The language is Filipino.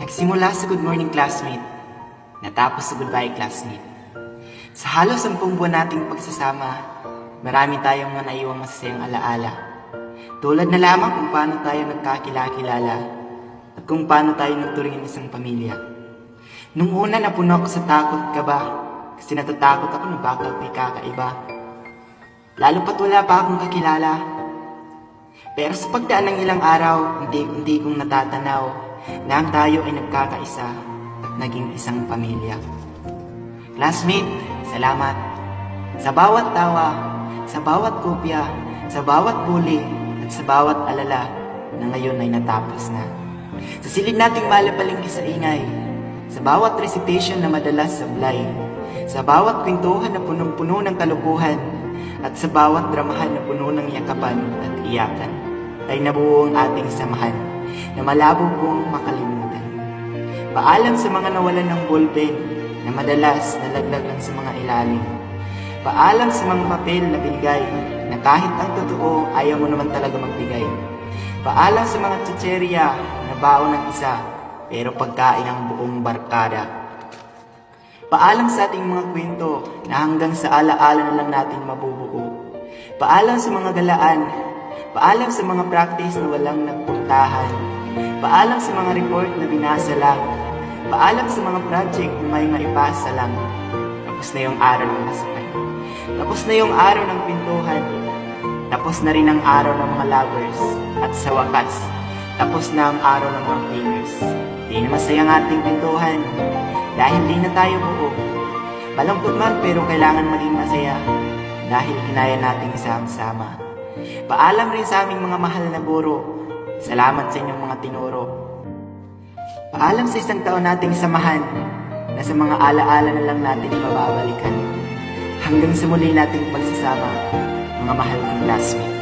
Nagsimula sa good morning classmate, natapos sa goodbye classmate. Sa halos 10 buwan nating pagsasama, marami tayong mga naiwang masasayang alaala. Tulad na lamang kung paano tayo nagkakilala at kung paano tayo nagturing ng isang pamilya. Nung una napuno ako sa takot ka ba, kasi natatakot ako na baka ako'y kakaiba. Lalo pat wala pa akong kakilala. Pero sa pagdaan ng ilang araw, hindi kong natatanaw na ang tayo ay nagkakaisa at naging isang pamilya. Classmate, salamat. Sa bawat tawa, sa bawat kopya, sa bawat bully, at sa bawat alala na ngayon ay natapos na. Sa silid nating malapalingki sa ingay, sa bawat recitation na madalas sablay, sa bawat kwentuhan na punong-puno ng kalukuhan, at sa bawat dramahan na puno ng yakapan at iyakan, ay nabuo ang ating samahan na malabo pong makalimutan. Paalam sa mga nawalan ng ballpen na madalas nalaglag lang sa mga ilalim. Paalam sa mga papel na binigay na kahit ang totoo ayaw mo naman talaga magbigay. Paalam sa mga chicherya na baon ng isa pero pagkain ng buong barkada. Paalam sa ating mga kwento na hanggang sa alaala na lang natin mabubuo. Paalam sa mga galaan. Paalam sa mga practice na walang nagpuntahan. Paalam sa mga report na binasa lang. Paalam sa mga project na may maipasa lang. Tapos na yung araw ng masakay. Tapos na yung araw ng pintuhan. Tapos na rin ang araw ng mga lovers. At sa wakas, tapos na ang araw ng mga fingers. Di na masaya ang ating pintuhan. Dahil di na tayo buo. Malungkot man pero kailangan maging masaya. Dahil kinaya nating isama-sama. Paalam rin sa aming mga mahal na guro. Salamat sa inyong mga tinuro. Paalam sa isang taon nating samahan na sa mga alaala na lang natin mababalikan. Hanggang sa muli nating pagsasama, mga mahal kong classmates.